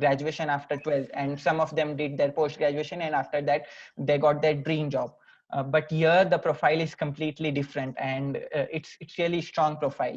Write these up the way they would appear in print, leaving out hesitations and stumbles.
graduation after 12th and some of them did their post graduation and after that they got their dream job. But here the profile is completely different and it's really strong profile.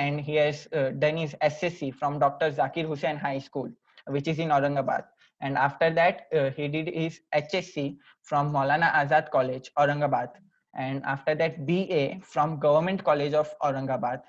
and he has done his SSC from Dr. Zakir Hussain High School which is in Aurangabad, and after that he did his HSC from Maulana Azad College Aurangabad, and after that BA from Government College of Aurangabad.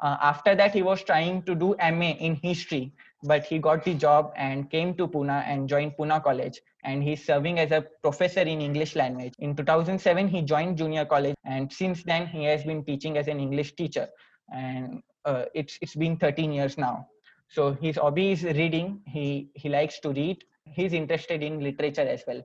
After that he was trying to do MA in history, but he got the job and came to Pune and joined Pune College, and he's serving as a professor in English language. In 2007 he joined junior college and since then he has been teaching as an English teacher, and it's been 13 years now. So his hobby is reading. He likes to read. He's interested in literature as well.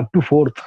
up to 4th.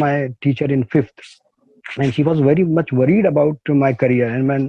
my teacher in 5th and she was very much worried about my career and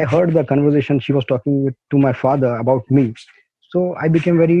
I heard the conversation she was talking to my father about me. So I became very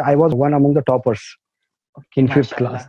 I was one among the toppers in 5th class.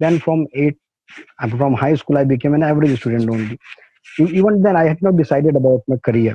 Then from high school I became an average student only. Even then I had not decided about my career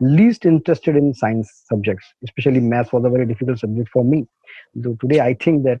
least interested in science subjects, especially math was a very difficult subject for me. Though today I think that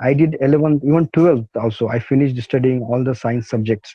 I did 11th, even 12th also. I finished studying all the science subjects.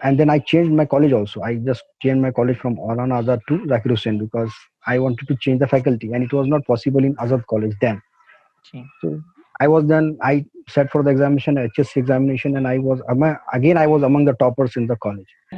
and then I changed my college also. I just changed my college from Maulana Azad to Zakir Hussain because I wanted to change the faculty and it was not possible in Azad college then. So I sat for the examination, HSC examination, and I was among the toppers in the college.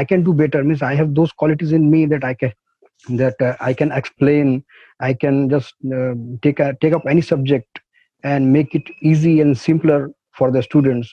I can do better, means I have those qualities in me that I can explain, I can just take up any subject and make it easy and simpler for the students.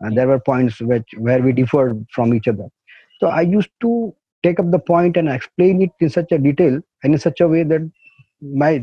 there were points where we differed from each other. So I used to take up the point and explain it in such a detail and in such a way that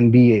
MBA،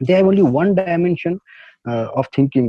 they have only one dimension of thinking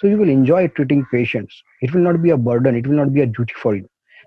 so you will enjoy treating patients. It will not be a burden, it will not be a duty for you.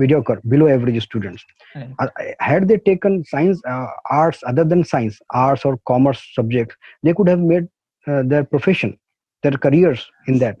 mediocre, below average students. Had they taken science, arts other than science, arts or commerce subjects, they could have made their profession, their careers in that.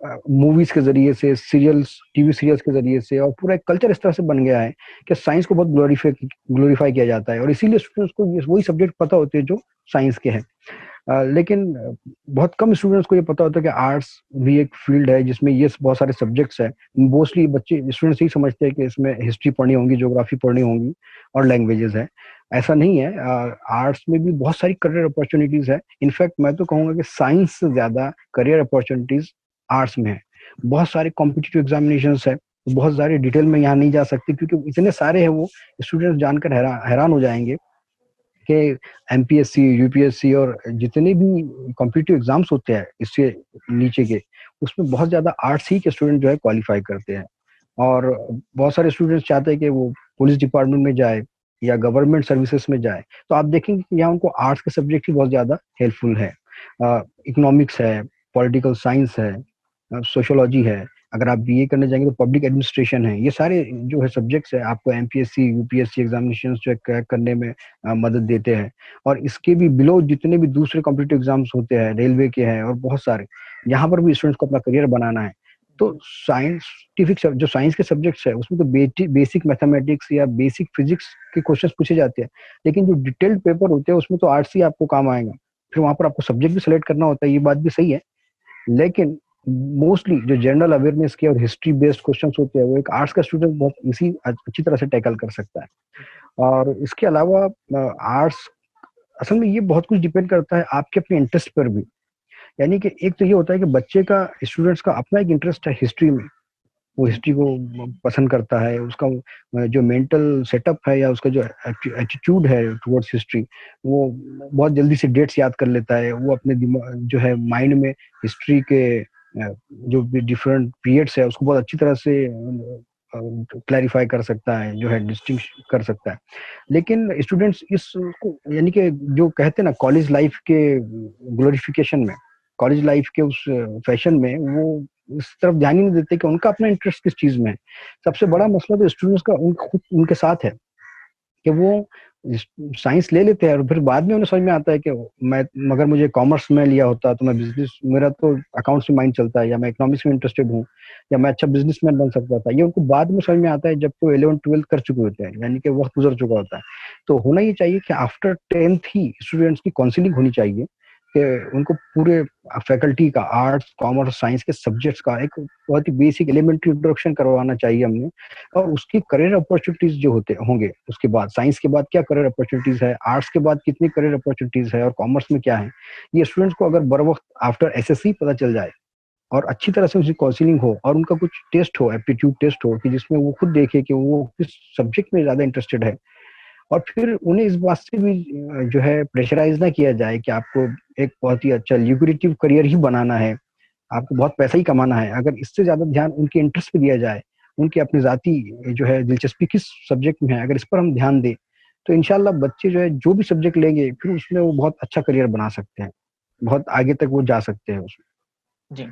Movies के जरिए से, serials, TV serials के जरिए से, और पूरा एक culture इस तरह से बन गया है कि साइंस को बहुत ग्लोरीफाई किया जाता है, और इसीलिए स्टूडेंट्स को वही सब्जेक्ट पता होते हैं जो साइंस के हैं। लेकिन बहुत कम स्टूडेंट्स को ये पता होता है कि आर्ट्स भी एक फील्ड है जिसमें ये बहुत सारे सब्जेक्ट्स हैं। मोस्टली बच्चे स्टूडेंट्स यही समझते हैं कि इसमें हिस्ट्री पढ़नी होगी, ज्योग्राफी पढ़नी होगी और लैंग्वेजेस है। ऐसा नहीं है, आर्ट्स में भी बहुत सारी करियर अपॉर्चुनिटीज है। इनफैक्ट मैं तो कहूँगा कि साइंस से ज्यादा करियर अपॉर्चुनिटीज आर्ट्स में है। बहुत सारे कॉम्पिटिटिव एग्जामिनेशंस है, बहुत सारे डिटेल में यहाँ नहीं जा सकती क्योंकि इतने सारे हैं, वो स्टूडेंट्स जानकर हैरान हो जाएंगे कि एमपीएससी, यूपीएससी और जितने भी कॉम्पिटिटिव एग्जाम्स होते हैं इससे नीचे के, उसमें बहुत ज्यादा आर्ट्स ही के स्टूडेंट जो है क्वालिफाई करते हैं। और बहुत सारे स्टूडेंट्स चाहते हैं कि वो पुलिस डिपार्टमेंट में जाए या गवर्नमेंट सर्विसेज में जाए, तो आप देखेंगे कि यहाँ उनको आर्ट्स के सब्जेक्ट ही बहुत ज्यादा हेल्पफुल है। इकोनॉमिक्स है, पॉलिटिकल साइंस है, सोशियोलॉजी है, अगर आप बीए करने जाएंगे तो पब्लिक एडमिनिस्ट्रेशन है। ये सारे जो है सब्जेक्ट्स है आपको एमपीएससी, यूपीएससी एग्जामिनेशन जो है क्रैक करने में मदद देते हैं। और इसके भी बिलो जितने भी दूसरे कॉम्पिटिटिव एग्जाम्स होते हैं, रेलवे के हैं और बहुत सारे, यहाँ पर भी स्टूडेंट्स को अपना करियर बनाना है। तो साइंटिफिक जो साइंस के सब्जेक्ट्स है उसमें तो बेसिक मैथमेटिक्स या बेसिक फिजिक्स के क्वेश्चंस पूछे जाते हैं, लेकिन जो डिटेल्ड पेपर होते हैं उसमें तो आर्ट्स ही आपको काम आएगा। फिर वहां पर आपको सब्जेक्ट भी सिलेक्ट करना होता है, ये बात भी सही है, लेकिन मोस्टली जो जनरल अवेयरनेस के और हिस्ट्री बेस्ड क्वेश्चंस होते हैं वो एक आर्ट्स का स्टूडेंट बहुत इसी अच्छी तरह से टैकल कर सकता है। और इसके अलावा आर्ट्स असल में ये बहुत कुछ डिपेंड करता है आपके अपने इंटरेस्ट पर भी। यानी कि एक तो ये होता है कि बच्चे का, स्टूडेंट्स का अपना एक इंटरेस्ट है हिस्ट्री में, वो हिस्ट्री को पसंद करता है, उसका जो मेंटल सेटअप है या उसका जो एटीट्यूड है टुवर्ड्स हिस्ट्री, वो बहुत जल्दी से डेट्स याद कर लेता है। वो अपने दिमाग जो है माइंड में हिस्ट्री के जो भी डिफरेंट पीरियड्स है उसको बहुत अच्छी तरह से क्लैरिफाई कर सकता है, जो है डिस्टिंग्विश कर सकता है। लेकिन स्टूडेंट्स इस यानी कि जो कहते हैं ना कॉलेज लाइफ के ग्लोरिफिकेशन में, कॉलेज लाइफ के उस फैशन में वो इस तरफ ध्यान ही नहीं देते कि उनका अपना इंटरेस्ट किस चीज में है। सबसे बड़ा मसला तो स्टूडेंट्स का खुद उनके साथ है कि वो साइंस ले लेते हैं और फिर बाद में उन्हें समझ में आता है कि मैं, मगर मुझे कॉमर्स में लिया होता तो मैं बिजनेस, मेरा तो अकाउंट्स में माइंड चलता है, या मैं इकोनॉमिक्स में इंटरेस्टेड हूँ, या मैं अच्छा बिजनेसमैन बन सकता था। ये उनको बाद में समझ में आता है जब वो 11th-12th कर चुके होते हैं, यानी कि वक्त गुजर चुका होता है। तो होना ये चाहिए कि आफ्टर 10th ही स्टूडेंट्स की काउंसलिंग होनी चाहिए कि उनको पूरे फैकल्टी का, आर्ट्स कॉमर्स साइंस के सब्जेक्ट्स का एक बहुत ही बेसिक एलिमेंट्री इंट्रोडक्शन करवाना चाहिए हमने। और उसकी करियर अपॉर्चुनिटीज जो होते होंगे, उसके बाद साइंस के बाद क्या करियर अपॉर्चुनिटीज है, आर्ट्स के बाद कितनी करियर अपॉर्चुनिटीज है और कॉमर्स में क्या है, ये स्टूडेंट्स को अगर बर वक्त आफ्टर एसएससी पता चल जाए और अच्छी तरह से उसकी काउंसलिंग हो और उनका कुछ टेस्ट हो, एप्टीट्यूड टेस्ट हो, कि जिसमें वो खुद देखे कि वो किस सब्जेक्ट में ज्यादा इंटरेस्टेड है, और फिर उन्हें इस बात से भी जो है प्रेशराइज ना किया जाए कि आपको एक बहुत ही अच्छा ल्यूक्रेटिव करियर ही बनाना है, आपको बहुत पैसा ही कमाना है। अगर इससे ज्यादा ध्यान उनके इंटरेस्ट पे दिया जाए, उनकी अपनी जाति जो है दिलचस्पी किस सब्जेक्ट में है, अगर इस पर हम ध्यान दें, तो इनशाला बच्चे जो है जो भी सब्जेक्ट लेंगे फिर उसमें वो बहुत अच्छा करियर बना सकते हैं, बहुत आगे तक वो जा सकते हैं उसमें। जी।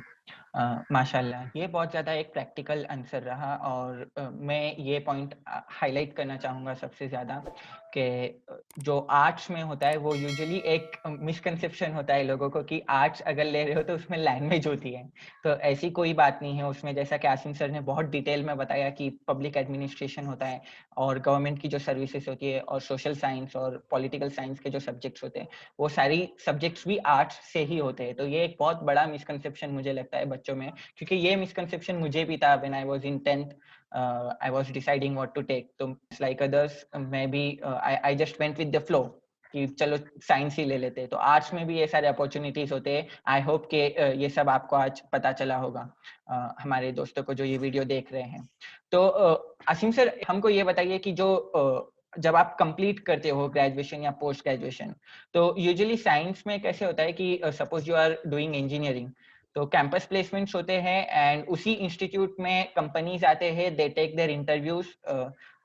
माशाल्लाह, ये बहुत ज़्यादा एक प्रैक्टिकल आंसर रहा। और मैं ये पॉइंट हाईलाइट करना चाहूँगा सबसे ज़्यादा कि जो आर्ट्स में होता है वो यूजुअली एक मिसकंसेप्शन होता है लोगों को कि आर्ट्स अगर ले रहे हो तो उसमें लैंग्वेज होती है। तो ऐसी कोई बात नहीं है उसमें। जैसा कि आसिम सर ने बहुत डिटेल में बताया कि पब्लिक एडमिनिस्ट्रेशन होता है और गवर्नमेंट की जो सर्विसेज होती है और सोशल साइंस और पॉलिटिकल साइंस के जो सब्जेक्ट्स होते हैं वो सारी सब्जेक्ट्स भी आर्ट्स से ही होते हैं। तो ये एक बहुत बड़ा मिसकंसेप्शन मुझे लगता है बच्चों में, क्योंकि ये मिसकंसेप्शन मुझे भी था when I was in 10th। I was deciding what to take. तो लाइक अदर्स मैं भी I just went with the flow कि चलो साइंस ही ले लेते। तो आर्ट्स में भी ये सारे अपॉर्चुनिटीज होते हैं। आई होप कि ये सब आपको आज पता चला होगा, हमारे दोस्तों को जो ये वीडियो देख रहे हैं। तो असीम सर, हमको ये बताइए कि जो जब आप कंप्लीट करते हो ग्रेजुएशन या पोस्ट ग्रेजुएशन, तो यूजुअली साइंस में कैसे होता है कि suppose you are doing engineering, तो कैंपस प्लेसमेंट्स होते हैं एंड उसी इंस्टीट्यूट में कंपनीज आते हैं, दे टेक देयर इंटरव्यूज।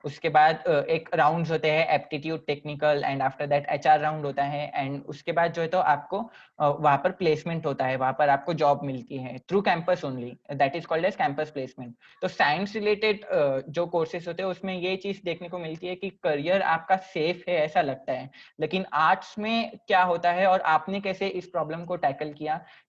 उसके बाद एक राउंड्स होते हैं aptitude, technical, and after that HR round होता है। एंड उसके बाद जो है तो आपको वहाँ पर प्लेसमेंट होता है, वहाँ पर आपको जॉब मिलती है through campus only, that is called as campus placement. तो साइंस रिलेटेड जो कोर्सेज होते हैं उसमें ये चीज देखने को मिलती है कि करियर आपका सेफ है ऐसा लगता है। लेकिन आर्ट्स में क्या होता है और आपने कैसे इस प्रॉब्लम को टैकल किया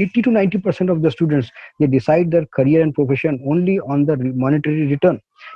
80 to 90% of the students they decide their career and profession only on the monetary return.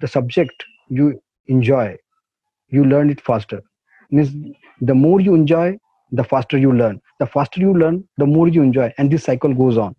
the subject you enjoy you learn it faster. Means the more you enjoy the faster you learn, the faster you learn the more you enjoy, and this cycle goes on.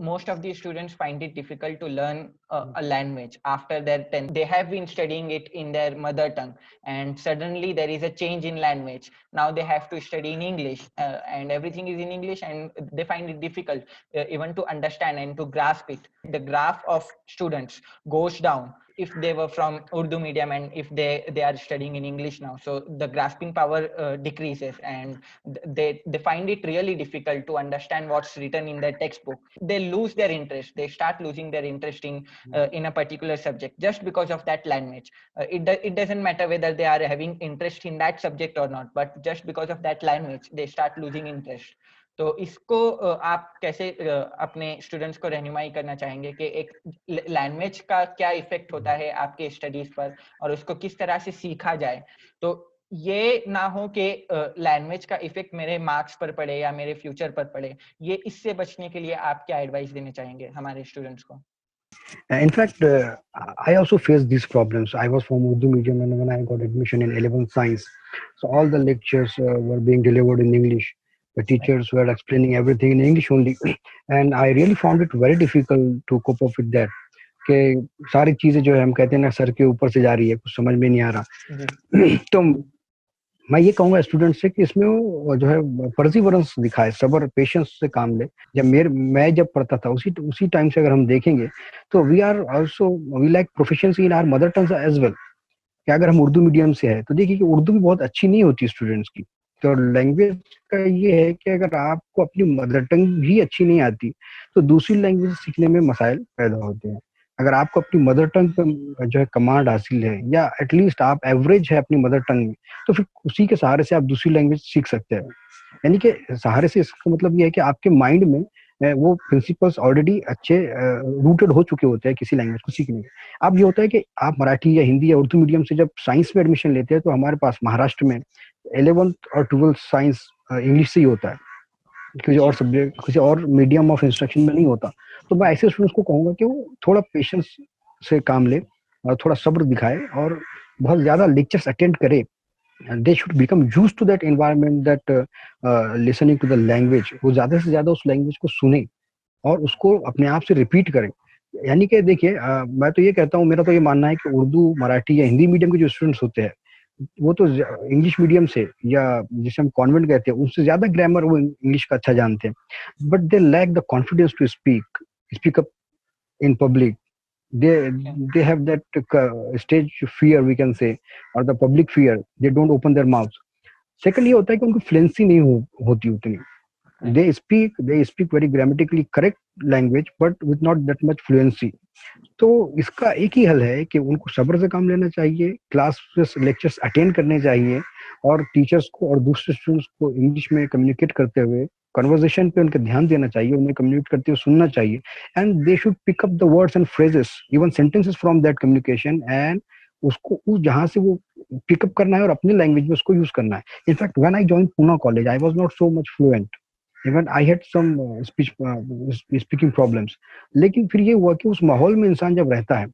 most of the students find it difficult to learn a language after their 10th. They have been studying it in their mother tongue and suddenly there is a change in language. Now they have to study in English and everything is in English and they find it difficult even to understand and to grasp it. The graph of students goes down if they were from Urdu medium and if they are studying in English now, so the grasping power decreases, and they find it really difficult to understand what's written in their textbook. They lose their interest. They start losing their interest in a particular subject just because of that language. It doesn't matter whether they are having interest in that subject or not, but just because of that language they start losing interest. तो इसको आप कैसे अपने students को रहनुमाई करना चाहेंगे कि एक लैंग्वेज का क्या इफेक्ट होता है आपके स्टडीज पर और उसको किस तरह से सीखा जाए, तो ये ना हो कि लैंग्वेज का इफेक्ट मेरे मार्क्स पर पड़े या मेरे फ्यूचर पर पड़े, ये इससे बचने के लिए आप क्या एडवाइस देना चाहेंगे हमारे स्टूडेंट्स को? In fact, I also faced these problems. I was from Urdu medium, and when I got admission in 11th science, so all the lectures were being delivered in English. The teachers were explaining everything in English only, and I really found it very difficult to cope up with that. कि सारी चीजें जो है हम कहते हैं ना sir के ऊपर से जा रही है, कुछ समझ में नहीं आ रहा। तो मैं ये कहूंगा स्टूडेंट से कि इसमें वो जो है परसिवरेंस दिखाए, सब्र पेशेंस से काम ले। जब मैं जब पढ़ता था उसी टाइम से अगर हम देखेंगे तो we like proficiency in our mother tongue as well. कि अगर हम उर्दू मीडियम से है तो देखिए कि उर्दू भी बहुत अच्छी नहीं होती स्टूडेंट्स की। तो लैंग्वेज का ये है कि अगर आपको अपनी मदर टंग भी अच्छी नहीं आती तो दूसरी लैंग्वेज सीखने में मसाइल पैदा होते हैं। अगर आपको अपनी मदर टंग पे जो है कमांड हासिल है या एटलीस्ट आप एवरेज है अपनी मदर टंग में, तो फिर उसी के सहारे से आप दूसरी लैंग्वेज सीख सकते हैं। यानी कि सहारे से इसका मतलब ये है कि आपके माइंड में वो प्रिंसिपल्स ऑलरेडी अच्छे रूटेड हो चुके होते हैं किसी लैंग्वेज को सीखने में। अब ये होता है कि आप मराठी या हिंदी या उर्दू मीडियम से जब साइंस में एडमिशन लेते हैं तो हमारे पास महाराष्ट्र में 11th और 12th साइंस इंग्लिश से ही होता है, किसी और सब्जेक्ट किसी और मीडियम ऑफ इंस्ट्रक्शन में नहीं होता। तो मैं ऐसे स्टूडेंट्स को कहूंगा कि वो थोड़ा पेशेंस से काम ले और थोड़ा सब्र दिखाए और बहुत ज्यादा लेक्चर्स अटेंड करे। They should become used to that environment, that listening to the language. वो ज्यादा से ज्यादा उस लैंग्वेज को सुने और उसको अपने आप से रिपीट करें। यानी कि देखिए मैं तो ये कहता हूँ, मेरा तो ये मानना है कि उर्दू मराठी या हिंदी मीडियम के जो स्टूडेंट्स होते हैं वो तो इंग्लिश मीडियम से या जिसे हम कॉन्वेंट कहते हैं उससे ज्यादा ग्रामर वो इंग्लिश का अच्छा जानते हैं, but they lack the confidence to speak up in public. they have that stage fear we can say, or the public fear. They don't open their mouths. Second ये होता है कि उनको फ्लुएंसी नहीं होती उतनी। they speak very grammatically correct language but with not that much fluency. तो इसका एक ही हल है कि उनको सब्र से काम लेना चाहिए, क्लास लेक्चर्स अटेंड करने चाहिए और टीचर्स को और दूसरे स्टूडेंट्स को इंग्लिश में कम्युनिकेट करते हुए कन्वर्सेशन पे उनका ध्यान देना चाहिए, उन्हें कम्युनिकेट करते हुए सुनना चाहिए। And they should pick up the words and phrases, even sentences from that communication, and उसको उस जहां से वो पिकअप करना है और अपनी लैंग्वेज में उसको यूज करना है। In fact when I join Poona college I was not so much fluent, even I had some speaking problems. लेकिन फिर ये हुआ कि उस माहौल में इंसान जब रहता है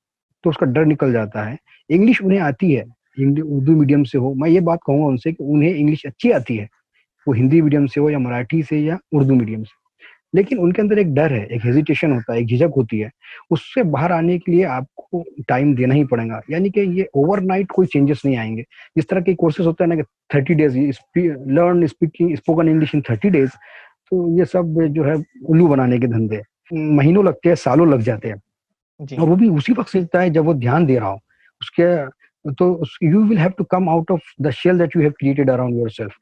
तो उसका डर निकल जाता है। इंग्लिश उन्हें आती है, उर्दू मीडियम से हो, मैं ये बात कहूंगा उनसे कि उन्हें इंग्लिश अच्छी आती है, वो हिंदी मीडियम से हो या मराठी से या उर्दू मीडियम से, लेकिन उनके अंदर एक डर है, एक हेजिटेशन होता है, एक झिझक होती है। उससे बाहर आने के लिए आपको टाइम देना ही पड़ेगा। यानी कि ये ओवरनाइट कोई चेंजेस नहीं आएंगे। इस तरह के कोर्सेज होता है ना कि 30 days learn speaking spoken English in 30 days, तो ये सब जो है उल्लू बनाने के धंधे, महीनों लगते हैं, सालों लग जाते हैं, और वो भी उसी वक्त सीखता है जब वो ध्यान दे रहा हो उसके। तो you will have to come out of the shell that you have created around yourself.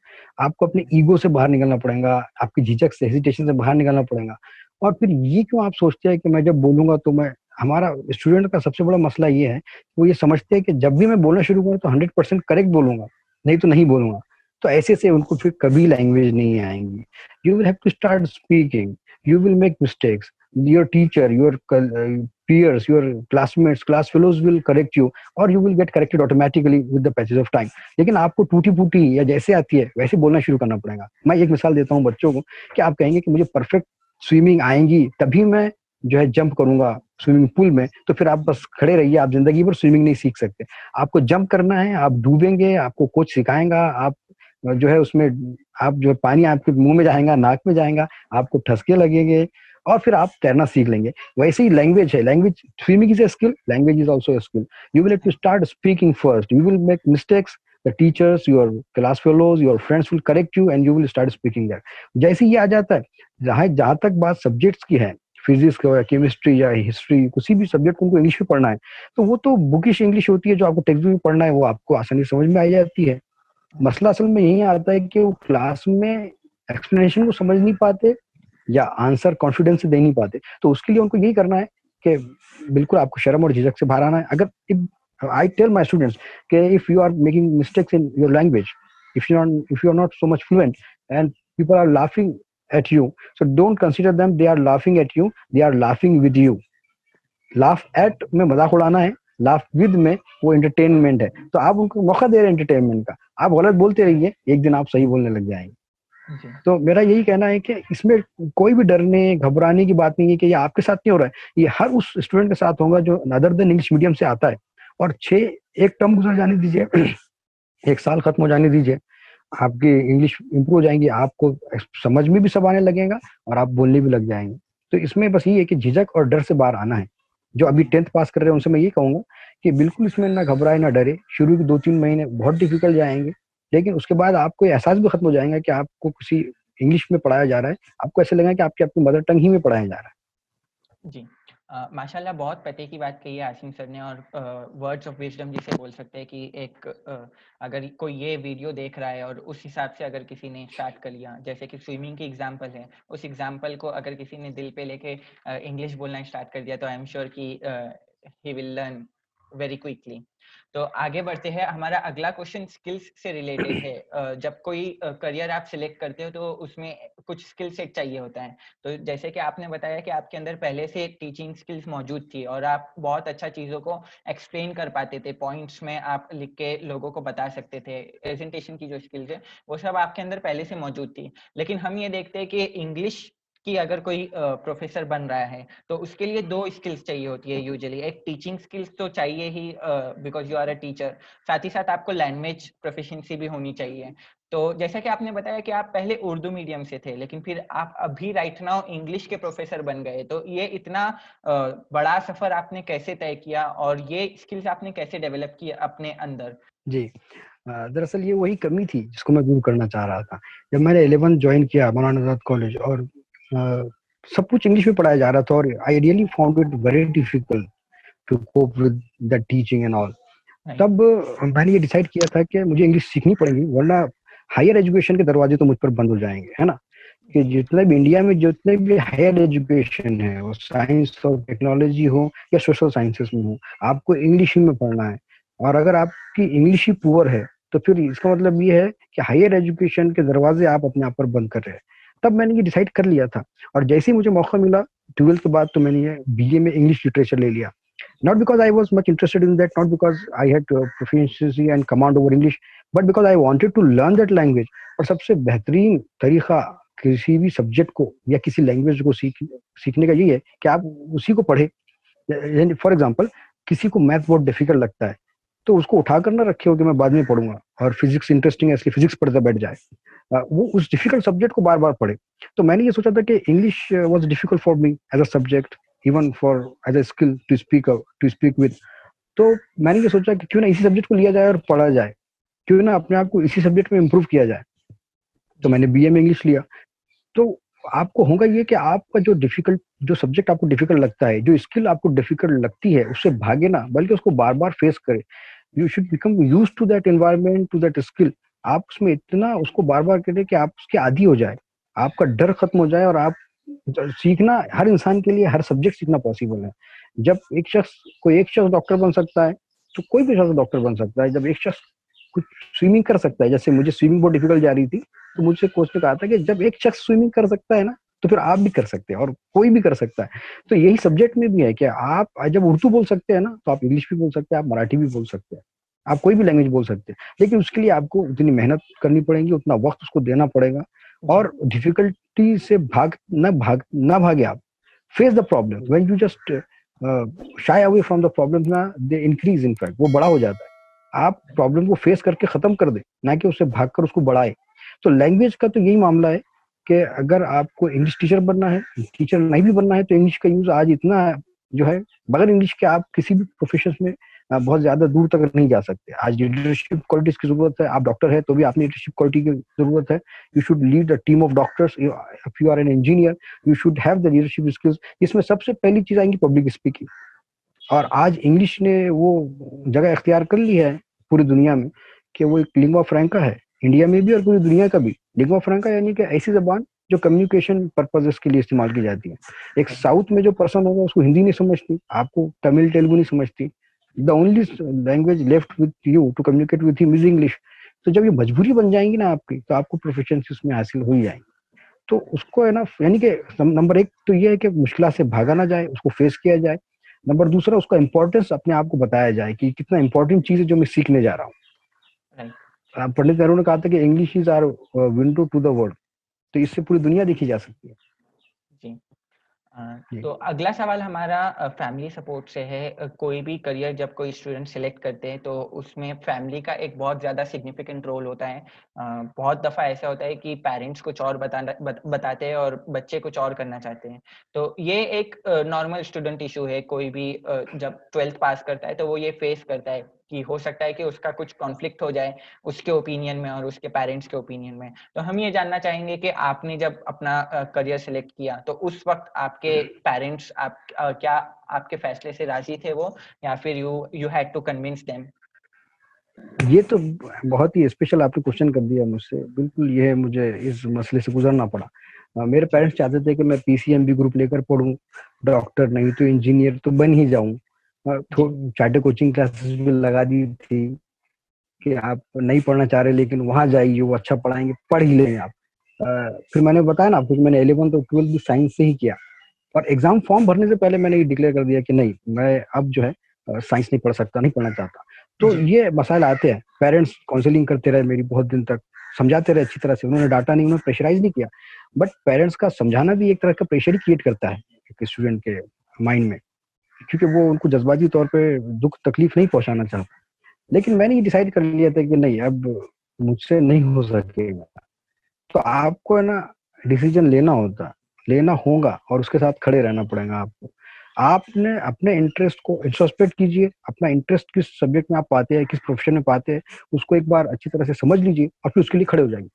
आपको अपने ईगो से बाहर निकलना पड़ेगा, आपकी झिझक से, हेजिटेशन से बाहर निकलना पड़ेगा। और फिर ये क्यों आप सोचते हैं कि मैं जब बोलूंगा तो मैं, हमारा स्टूडेंट का सबसे बड़ा मसला ये है, वो ये समझते हैं कि जब भी मैं बोलना शुरू करूँ तो 100% करेक्ट बोलूंगा, नहीं तो नहीं बोलूंगा। तो ऐसे से उनको फिर कभी लैंग्वेज नहीं आएंगी। You will have to start speaking, you will make mistakes, your teacher, your peers, your classmates, class fellows will correct you, or you will get corrected automatically with the passage of time. लेकिन आपको टूटी फूटी या जैसे आती है वैसे बोलना शुरू करना पड़ेगा। मैं एक मिसाल देता हूँ बच्चों को कि आप कहेंगे कि मुझे परफेक्ट स्विमिंग आएंगी तभी मैं जो है जंप करूंगा स्विमिंग पूल में, तो फिर आप बस खड़े रहिए, आप जिंदगी भर स्विमिंग नहीं सीख सकते। आपको जंप करना है, आप डूबेंगे, आपको कोच सिखाएगा, आप जो है उसमें आप जो है पानी आपके मुंह में जाएगा, नाक में जाएगा, आपको ठसके लगेंगे और फिर आप तैरना सीख लेंगे। वैसे ही लैंग्वेज है, language swimming is a skill, language is also a skill. You will have to start speaking first, you will make mistakes, the teachers, your class fellows, your friends will correct you and you will start speaking that. जैसे ही आ जाता है, जहां तक बात subjects की है, physics का या केमिस्ट्री या हिस्ट्री किसी भी सब्जेक्ट को उनको इंग्लिश में पढ़ना है, तो वो तो बुकिश इंग्लिश होती है जो आपको टेक्स्ट बुक में पढ़ना है, वो आपको आसानी से समझ में आ जाती है। मसला असल में यही आता है कि वो क्लास में एक्सप्लेनेशन को समझ नहीं पाते या आंसर कॉन्फिडेंस से दे नहीं पाते। तो उसके लिए उनको यही करना है कि बिल्कुल आपको शर्म और झिझक से बाहर आना है। अगर I tell my students that if you are making mistakes in your language, if you are not so much fluent and people are laughing at you, so don't consider them they are laughing at you, they are laughing with you. Laugh at में मजाक उड़ाना है, laugh with में वो entertainment है। तो आप उनको मौका दे रहे हैं entertainment का, आप गलत बोलते रहिए, एक दिन आप सही बोलने लग जाएंगे। तो मेरा यही कहना है कि इसमें कोई भी डरने घबराने की बात नहीं है कि ये आपके साथ नहीं हो रहा है, ये हर उस स्टूडेंट के साथ होगा जो अदर देन इंग्लिश मीडियम से आता है। और एक टर्म गुजर जाने दीजिए, एक साल खत्म हो जाने दीजिए, आपकी इंग्लिश इंप्रूव हो जाएंगी, आपको समझ में भी सब आने लगेगा और आप बोलने भी लग जाएंगे। तो इसमें बस ये है कि झिझक और डर से बाहर आना है। जो अभी 10th पास कर रहे हैं उनसे मैं ये कहूंगा कि बिल्कुल इसमें ना घबराए ना डरे। शुरू के 2-3 महीने बहुत डिफिकल्ट जाएंगे, लेकिन उसके बाद आपको एहसास भी खत्म हो जाएगा कि आपको किसी इंग्लिश में पढ़ाया जा रहा है, आपको ऐसे लगेगा कि आपकी अपनी मदर टंग ही में पढ़ाया जा रहा है। जी माशाल्लाह, बहुत पते की बात कही है आसिम सर ने, और वर्ड्स ऑफ विजडम जिसे बोल सकते हैं कि एक अगर कोई ये वीडियो देख रहा है और उस हिसाब से अगर किसी ने स्टार्ट कर लिया, जैसे कि स्विमिंग की एग्जांपल है, उस एग्जांपल को अगर किसी ने दिल पे लेके इंग्लिश बोलना स्टार्ट कर दिया तो आई एम श्योर कि he will learn very quickly. तो आगे बढ़ते हैं, हमारा अगला क्वेश्चन स्किल्स से रिलेटेड है। जब कोई करियर आप सिलेक्ट करते हो तो उसमें कुछ स्किल सेट चाहिए होता है। तो जैसे कि आपने बताया कि आपके अंदर पहले से टीचिंग स्किल्स मौजूद थी और आप बहुत अच्छा चीज़ों को एक्सप्लेन कर पाते थे, पॉइंट्स में आप लिख के लोगों को बता सकते थे, प्रेजेंटेशन की जो स्किल्स है वो सब आपके अंदर पहले से मौजूद थी। लेकिन हम ये देखते हैं कि इंग्लिश कि अगर कोई प्रोफेसर बन रहा है तो उसके लिए 2 स्किल्स चाहिए होती है यूजुअली। एक टीचिंग स्किल्स तो चाहिए ही because you are a teacher, साथ ही साथ आपको लैंग्वेज प्रोफिशिएंसी भी होनी चाहिए। तो जैसा कि आपने बताया कि आप पहले उर्दू मीडियम से थे लेकिन फिर आप अभी राइट नाउ इंग्लिश के प्रोफेसर बन गए, तो ये इतना बड़ा सफर आपने कैसे तय किया और ये स्किल्स आपने कैसे डेवलप किए अपने अंदर? जी दरअसल ये वही कमी थी जिसको मैं दूर करना चाह रहा था। जब मैंने 11th ज्वाइन किया मौलाना आजाद कॉलेज और सब कुछ इंग्लिश में पढ़ाया जा रहा था और I really found it very difficult to cope with the teaching and all. तब मैंने ये डिसाइड किया था कि मुझे इंग्लिश सीखनी पड़ेगी वरना हायर एजुकेशन के दरवाजे तो मुझ पर बंद हो जाएंगे, है ना। कि जितने भी इंडिया में जितने भी हायर एजुकेशन है, वो साइंस हो, टेक्नोलॉजी हो या सोशल साइंसेस में हो, आपको इंग्लिश ही में पढ़ना है। और अगर आपकी इंग्लिश ही पुअर है तो फिर इसका मतलब ये है कि हायर एजुकेशन के दरवाजे आप अपने आप पर बंद कर रहे हैं। तब मैंने ये डिसाइड कर लिया था और जैसे ही मुझे मौका मिला 12th के बाद तो मैंने ये BA में इंग्लिश लिटरेचर ले लिया। Not because I was much interested in that, not because I had proficiency and command over English, but because I wanted to learn that language. और सबसे बेहतरीन तरीका किसी भी सब्जेक्ट को या किसी लैंग्वेज को सीखने का ये है कि आप उसी को पढ़े। फॉर एग्जाम्पल किसी को मैथ बहुत डिफिकल्ट लगता है तो उसको उठा कर ना रखे हो कि मैं बाद में पढ़ूंगा, और फिजिक्स इंटरेस्टिंग है इसलिए फिजिक्स पढ़ते बैठ जाए, वो उस डिफिकल्ट सब्जेक्ट को बार बार पढ़े। तो मैंने ये सोचा था कि English was difficult for me as a subject, even for as a skill to speak with. तो मैंने ये सोचा कि क्यों ना इसी सब्जेक्ट को लिया जाए और पढ़ा जाए, क्यों ना अपने आप को इसी सब्जेक्ट में इम्प्रूव किया जाए। तो मैंने BA में इंग्लिश लिया। तो आपको होगा ये कि आपका जो सब्जेक्ट आपको डिफिकल्ट लगता है, जो स्किल आपको डिफिकल्ट लगती है, उससे भागे ना, बल्कि उसको बार बार फेस करे। You should become used to that environment, to that skill. आप उसमें इतना उसको बार बार करें कि आप उसके आदी हो जाए, आपका डर खत्म हो जाए और आप सीखना, हर इंसान के लिए हर सब्जेक्ट सीखना पॉसिबल है। जब कोई एक शख्स डॉक्टर बन सकता है तो कोई भी शख्स डॉक्टर बन सकता है। जब एक शख्स कुछ स्विमिंग कर सकता है, जैसे मुझे स्विमिंग बहुत डिफिकल्ट जा रही थी तो मुझसे कोच ने कहा था कि जब एक शख्स स्विमिंग कर सकता है ना तो फिर आप भी कर सकते हैं और कोई भी कर सकता है। तो यही सब्जेक्ट में भी है कि आप जब उर्दू बोल सकते हैं ना तो आप इंग्लिश भी बोल सकते हैं, आप मराठी भी बोल सकते हैं, आप कोई भी लैंग्वेज बोल सकते हैं। लेकिन उसके लिए आपको उतनी मेहनत करनी पड़ेगी, उतना वक्त उसको देना पड़ेगा और डिफिकल्टी से ना भागे आप। Face the problem. When you just shy away from the problem ना, दे इंक्रीज, इन फैक्ट वो बड़ा हो जाता है। आप प्रॉब्लम को फेस करके खत्म कर दे, ना कि उससे भागकर उसको बढ़ाए। तो लैंग्वेज का तो यही मामला है कि अगर आपको इंग्लिश टीचर बनना है, टीचर नहीं भी बनना है, तो इंग्लिश का यूज आज इतना जो है, बगैर इंग्लिश के आप किसी भी प्रोफेशन में बहुत ज्यादा दूर तक नहीं जा सकते. आज लीडरशिप क्वालिटीज की जरूरत है. आप डॉक्टर है तो भी आपने लीडरशिप क्वालिटी की जरूरत है. You should lead a team of doctors. If you are an engineer you should have the leadership skills. इसमें सबसे पहली चीज आएंगी पब्लिक स्पीकिंग. और आज इंग्लिश ने वो जगह इख्तियार कर ली है पूरी दुनिया में कि वो एक लिंग्वा फ्रैंका है, इंडिया में भी और पूरी दुनिया का भी. लिंग्वा फ्रैंका यानी कि ऐसी जबान जो कम्युनिकेशन पर्पजेस के लिए इस्तेमाल की जाती है. एक साउथ में जो पर्सन होगा उसको हिंदी नहीं समझती, आपको तमिल तेलुगु नहीं समझती. The only language left with you to communicate with him is English. तो जब ये मजबूरी बन जाएंगी ना आपकी, तो आपको प्रोफिशिएंसी उसमें हासिल हो ही जाएंगी. तो उसको है ना, यानी कि नंबर एक तो ये है कि मुश्किल से भागा ना जाए, उसको फेस किया जाए. नंबर दूसरा, उसका इम्पोर्टेंस अपने आप को बताया जाए कि कितना इंपॉर्टेंट चीज है जो मैं सीखने जा रहा हूँ. पंडित नेहरू ने कहा था कि English is our window to the world. तो इससे पूरी दुनिया देखी जा सकती है. तो अगला सवाल हमारा फैमिली सपोर्ट से है. कोई भी करियर जब कोई स्टूडेंट सिलेक्ट करते हैं तो उसमें फैमिली का एक बहुत ज़्यादा सिग्निफिकेंट रोल होता है. बहुत दफ़ा ऐसा होता है कि पेरेंट्स कुछ और बताते हैं और बच्चे कुछ और करना चाहते हैं. तो ये एक नॉर्मल स्टूडेंट इशू है. कोई भी जब 12th पास करता है तो वो ये फेस करता है कि हो सकता है कि उसका कुछ कॉन्फ्लिक्ट हो जाए उसके ओपिनियन में और उसके पेरेंट्स के ओपिनियन में. तो हम ये जानना चाहेंगे कि आपने जब अपना करियर सिलेक्ट किया तो उस वक्त आपके पेरेंट्स क्या आपके फैसले से राजी थे वो, या फिर you had to convince them? ये तो बहुत ही स्पेशल आपने क्वेश्चन कर दिया मुझसे. बिल्कुल ये मुझे इस मसले से गुजरना पड़ा. मेरे पेरेंट्स चाहते थे कि मैं पीसीएमबी ग्रुप लेकर पढ़ूं, डॉक्टर नहीं तो इंजीनियर तो बन ही जाऊं. चार्टर कोचिंग क्लासेस भी लगा दी थी कि आप नहीं पढ़ना चाह रहे लेकिन वहां जाइए, वो अच्छा पढ़ाएंगे, पढ़ ही लें आप. फिर मैंने बताया ना आपको कि मैंने 11th और 12th भी साइंस से ही किया. और एग्जाम फॉर्म भरने से पहले मैंने ये डिक्लेयर कर दिया कि नहीं, मैं अब जो है साइंस नहीं पढ़ सकता, नहीं पढ़ना चाहता. तो ये मसाइल आते हैं. पेरेंट्स काउंसलिंग करते रहे मेरी बहुत दिन तक, समझाते रहे अच्छी तरह से. उन्होंने डांटा नहीं, उन्होंने प्रेशराइज नहीं किया. बट पेरेंट्स का समझाना भी एक तरह का प्रेशर ही क्रिएट करता है एक स्टूडेंट के माइंड में, क्योंकि वो उनको जज्बाती तौर पे दुख तकलीफ नहीं पहुंचाना चाहता. लेकिन मैंने ये डिसाइड कर लिया था कि नहीं, अब मुझसे नहीं हो सकेगा. तो आपको है ना डिसीजन लेना होगा और उसके साथ खड़े रहना पड़ेगा आपको. आपने अपने इंटरेस्ट को इंट्रोस्पेक्ट कीजिए. अपना इंटरेस्ट किस सब्जेक्ट में आप पाते हैं, किस प्रोफेशन में पाते हैं, उसको एक बार अच्छी तरह से समझ लीजिए और फिर उसके लिए खड़े हो जाइए.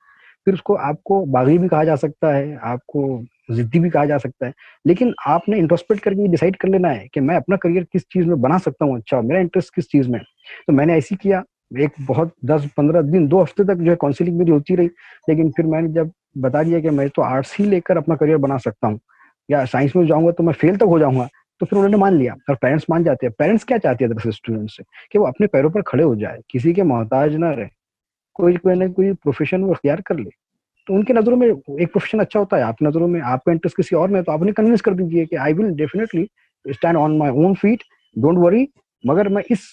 फिर उसको आपको बागी भी कहा जा सकता है, आपको जिद्दी भी कहा जा सकता है, लेकिन आपने इंट्रोस्पेक्ट करके डिसाइड कर लेना है कि मैं अपना करियर किस चीज में बना सकता हूँ, अच्छा मेरा इंटरेस्ट किस चीज में. तो मैंने ऐसी किया. एक बहुत 10-15 दिन 2 हफ्ते तक जो है काउंसलिंग मेरी होती रही. लेकिन फिर मैंने जब बता दिया कि मैं तो आर्ट्स ही लेकर अपना करियर बना सकता हूँ, या साइंस में जाऊंगा तो मैं फेल तक हो जाऊंगा, तो फिर उन्होंने मान लिया. और पेरेंट्स मान जाते हैं. पेरेंट्स क्या चाहते हैं दरअसल स्टूडेंट से, कि वो अपने पैरों पर खड़े हो जाए, किसी के मोहताज ना रहे, कोई ना कोई प्रोफेशन वो अख्तियार कर ले. तो उनकी नजरों में एक प्रोफेशन अच्छा होता है, आपकी नजरों में आपका इंटरेस्ट किसी और में, तो आप उन्हें कन्विंस कर दीजिए कि I will definitely stand on my own feet, don't worry, मगर मैं इस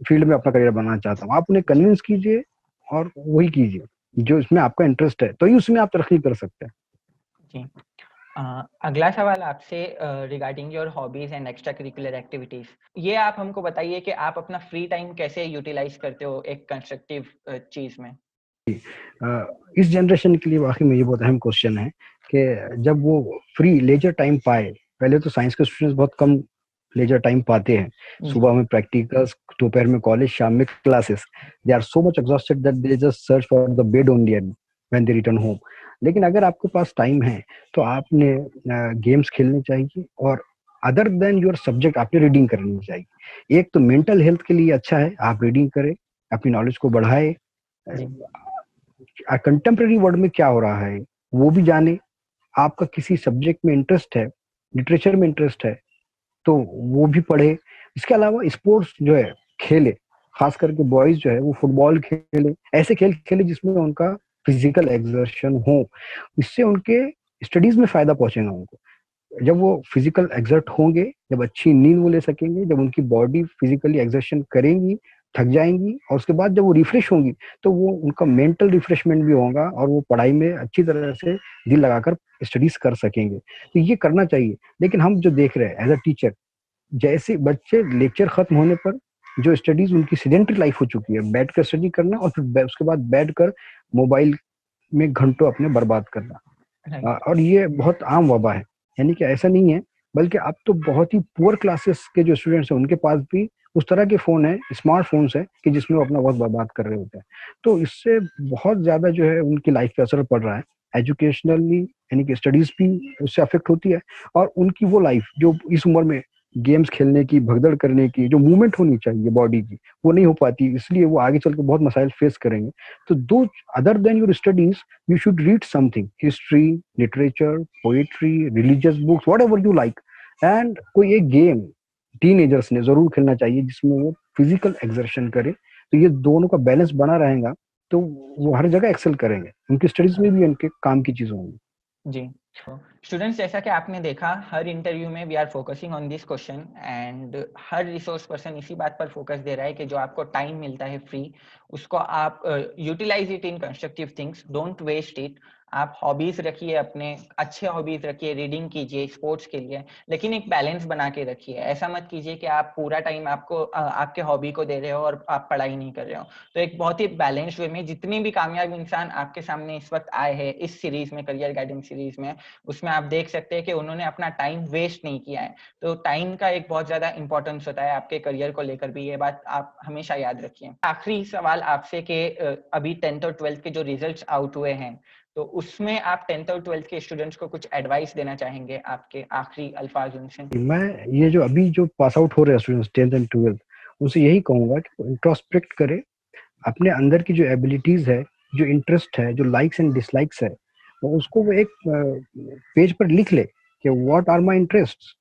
फील्ड में अपना करियर बनाना चाहता हूँ. आप उन्हें कन्विंस कीजिए और वही कीजिए जो इसमें आपका इंटरेस्ट है, तो ही उसमें आप तरक्की कर सकते हैं. जी. अगला सवाल आपसे regarding your hobbies and extra curricular activities. ये आप हमको बताइए कि आप अपना फ्री टाइम कैसे यूटिलाइज करते हो एक कंस्ट्रक्टिव चीज में. इस जनरेशन के लिए वाकई में ये बहुत अहम क्वेश्चन है कि जब वो फ्री लेजर टाइम पाए. पहले तो साइंस के स्टूडेंट्स बहुत कम लेजर टाइम पाते हैं. सुबह में प्रैक्टिकल्स, दोपहर में कॉलेज, शाम में classes. They are so much exhausted that they just search for the bed only when they return home. लेकिन अगर आपके पास टाइम है तो आपने गेम्स खेलने चाहिए, और अदर देन योर सब्जेक्ट आपने रीडिंग करनी चाहिए. एक तो मेंटल हेल्थ के लिए अच्छा है, आप रीडिंग करें, अपनी नॉलेज को बढ़ाए, कंटेम्प्रेरी वर्ल्ड में क्या हो रहा है वो भी जाने. आपका किसी सब्जेक्ट में इंटरेस्ट है, लिटरेचर में इंटरेस्ट है, तो वो भी पढ़े. इसके अलावा स्पोर्ट्स जो है खेले, खास करके बॉयज जो है वो फुटबॉल खेले, ऐसे खेल खेले जिसमें उनका फिजिकल एक्सर्शन हो. इससे उनके स्टडीज में फायदा पहुंचेगा उनको. जब वो फिजिकल एक्सर्ट होंगे, जब अच्छी नींद वो ले सकेंगे, जब उनकी बॉडी फिजिकली एक्सर्शन करेंगी, थक जाएंगी, और उसके बाद जब वो रिफ्रेश होंगी तो वो उनका मेंटल रिफ्रेशमेंट भी होगा और वो पढ़ाई में अच्छी तरह से दिल लगाकर स्टडीज कर सकेंगे. तो ये करना चाहिए. लेकिन हम जो देख रहे हैं एज अ टीचर, जैसे बच्चे लेक्चर खत्म होने पर जो स्टडीज, उनकी सीडेंटरी लाइफ हो चुकी है, बैठ कर स्टडी करना और फिर उसके बाद बैठ कर मोबाइल में घंटों अपने बर्बाद करना. और ये बहुत आम वबा है. यानी कि ऐसा नहीं है, बल्कि अब तो बहुत ही पुअर क्लासेस के जो स्टूडेंट्स हैं उनके पास भी उस तरह के फोन है, स्मार्ट फोन्स है कि जिसमें वो अपना वक्त बर्बाद कर रहे होते हैं। तो इससे बहुत ज्यादा जो है उनकी लाइफ पे असर पड़ रहा है, एजुकेशनली यानी कि स्टडीज भी उससे अफेक्ट होती है, और उनकी वो लाइफ जो इस उम्र में गेम्स खेलने की, भगदड़ करने की, जो मूवमेंट होनी चाहिए बॉडी की, वो नहीं हो पाती, इसलिए वो आगे चल के बहुत मसाइल फेस करेंगे। तो दो, other than your studies, you should read something, history, literature, poetry, religious books, whatever you like, and कोई एक गेम टीनेजर्स ने जरूर खेलना चाहिए जिसमें वो फिजिकल एक्सर्शन करे। तो ये दोनों का बैलेंस बना रहेगा तो वो हर जगह एक्सेल करेंगे, उनकी स्टडीज में भी उनके काम की चीजें होंगी। जी, स्टूडेंट्स, जैसा कि आपने देखा, हर इंटरव्यू में we are focusing on this question, and हर रिसोर्स पर्सन इसी बात पर फोकस दे रहा है कि जो आपको टाइम मिलता है फ्री, उसको आप utilize it in constructive things, don't waste it. आप हॉबीज रखिए, अपने अच्छे हॉबीज रखिए, रीडिंग कीजिए, स्पोर्ट्स के लिए, लेकिन एक बैलेंस बना के रखिए। ऐसा मत कीजिए कि आप पूरा टाइम आपके हॉबी को दे रहे हो और आप पढ़ाई नहीं कर रहे हो। तो एक बहुत ही बैलेंस वे में जितने भी कामयाब इंसान आपके सामने इस वक्त आए हैं इस सीरीज में, करियर गाइडेंस सीरीज में, उसमें आप देख सकते हैं कि उन्होंने अपना टाइम वेस्ट नहीं किया है। तो टाइम का एक बहुत ज्यादा इंपॉर्टेंस होता है आपके करियर को लेकर भी, ये बात आप हमेशा याद रखिए। आखिरी सवाल आपसे कि अभी 10th और 12th के जो रिजल्ट्स आउट हुए हैं, तो उसमें आप 10th और 12th के स्टूडेंट्स को कुछ एडवाइस देना चाहेंगे, आपके आखिरी अल्फाज उनसे? मैं ये जो अभी जो पास आउट हो रहे हैं स्टूडेंट्स 10th एंड 12th, उनसे यही कहूंगा कि इंट्रोस्पेक्ट करे, अपने अंदर की जो एबिलिटीज है, जो इंटरेस्ट है, जो लाइक्स एंड डिसलाइक्स है, तो उसको वो एक पेज पर लिख ले कि what are my interests.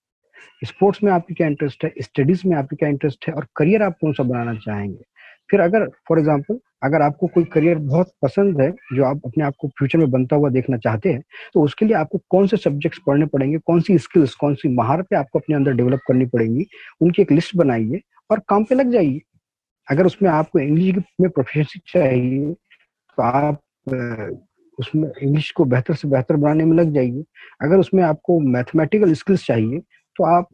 Sports में आपकी क्या इंटरेस्ट है, स्टडीज में आपकी क्या इंटरेस्ट है, और करियर आप कौन सा बनाना चाहेंगे। फिर अगर फॉर एग्जांपल अगर आपको कोई करियर बहुत पसंद है जो आप अपने आप को फ्यूचर में बनता हुआ देखना चाहते हैं, तो उसके लिए आपको कौन से सब्जेक्ट्स पढ़ने पड़ेंगे, कौन सी स्किल्स, कौन सी महारतें आपको अपने अंदर डेवलप करनी पड़ेंगी, उनकी एक लिस्ट बनाइए और काम पे लग जाइए। अगर उसमें आपको इंग्लिश में प्रोफिशिएंसी चाहिए तो आप उसमें इंग्लिश को बेहतर से बेहतर बनाने में लग जाइए। अगर उसमें आपको मैथमेटिकल स्किल्स चाहिए तो आप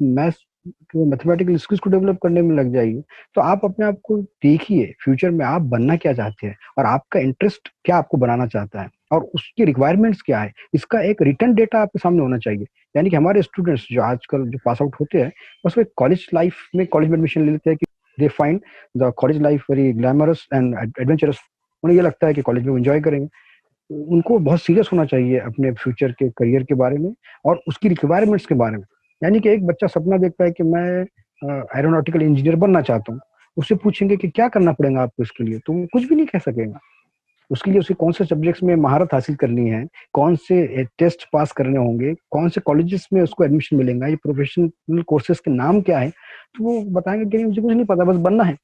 मैथमेटिकल स्किल्स को डेवलप करने में लग जाइए। तो आप अपने आप को देखिए, फ्यूचर में आप बनना क्या चाहते हैं और आपका इंटरेस्ट क्या आपको बनाना चाहता है और उसकी रिक्वायरमेंट्स क्या है, इसका एक रिटर्न डेटा आपके सामने होना चाहिए। यानी कि हमारे स्टूडेंट्स जो आजकल जो पास आउट होते हैं, बस वो कॉलेज लाइफ में कॉलेज में एडमिशन ले लेते हैं कि they find the college life very glamorous and adventurous. उन्हें ये लगता है कि कॉलेज में एंजॉय करेंगे। उनको बहुत सीरियस होना चाहिए अपने फ्यूचर के करियर के बारे में और उसकी रिक्वायरमेंट्स के बारे में। यानी कि एक बच्चा सपना देखता है कि मैं एरोनॉटिकल इंजीनियर बनना चाहता हूँ, उससे पूछेंगे कि क्या करना पड़ेगा आपको इसके लिए, तो वो कुछ भी नहीं कह सकेगा। उसके लिए उसे कौन से सब्जेक्ट्स में महारत हासिल करनी है, कौन से टेस्ट पास करने होंगे, कौन से कॉलेजेस में उसको एडमिशन मिलेगा, ये प्रोफेशनल कोर्सेज के नाम क्या है, तो वो बताएंगे कि मुझे कुछ नहीं पता, बस बनना है।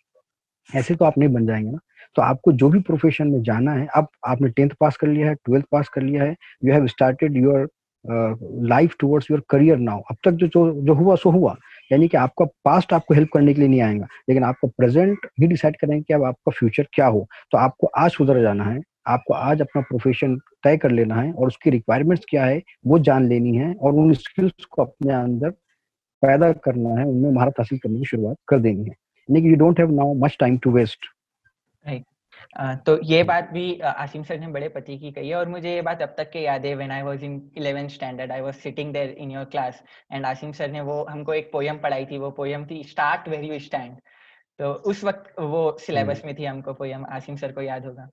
ऐसे तो आप नहीं बन जाएंगे ना। तो आपको जो भी प्रोफेशन में जाना है, अब आपने 10th पास कर लिया है, 12th पास कर लिया है, you have started your life towards your career now. अब तक जो जो जो हुआ सो हुआ, यानी कि आपका पास्ट आपको हेल्प करने के लिए नहीं आएगा, लेकिन आपका प्रेजेंट ही डिसाइड करेंगे कि अब आपका फ्यूचर क्या हो। तो आपको आज सुधर जाना है, आपको आज अपना प्रोफेशन तय कर लेना है और उसकी रिक्वायरमेंट्स क्या है वो जान लेनी है और उन स्किल्स को अपने अंदर पैदा करना है, उनमें महारत हासिल करने की शुरुआत कर देनी है। यानी कि you don't have now much time to waste. Right. तो ये बात भी आसिम सर ने बड़े पति की कही है, और मुझे ये बात अब तक के याद है। When I was in 11th standard, I was sitting there in your class, and Asim sir ने वो हमको एक पोयम पढ़ाई थी। वो पोयम थी स्टार्ट वेयर यू स्टैंड। तो उस वक्त वो सिलेबस में थी, हमको पोयम, आसिम सर को याद होगा।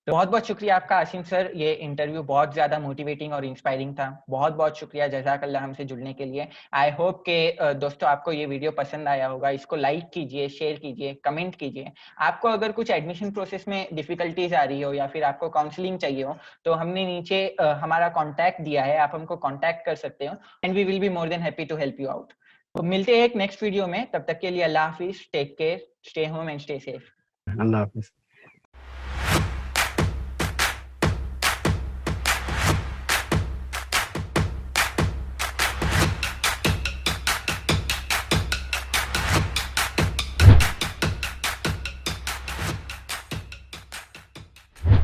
तो बहुत बहुत शुक्रिया आपका आसिम सर, ये इंटरव्यू बहुत ज्यादा मोटिवेटिंग और इंस्पायरिंग था। बहुत बहुत शुक्रिया, जज़ाकल्लाह हमसे जुड़ने के लिए। आई होप के दोस्तों आपको ये वीडियो पसंद आया होगा। इसको लाइक कीजिए, शेयर कीजिए, कमेंट कीजिए। आपको अगर कुछ एडमिशन प्रोसेस में डिफिकल्टीज आ रही हो या फिर आपको काउंसलिंग चाहिए हो, तो हमने नीचे हमारा कॉन्टैक्ट दिया है, आप हमको कॉन्टैक्ट कर सकते हो, and we will be more than happy to help you out. तो मिलते हैं एक नेक्स्ट वीडियो में, तब तक के लिए अल्लाह हाफिज, take care, stay home and stay safe. अल्लाह हाफिज।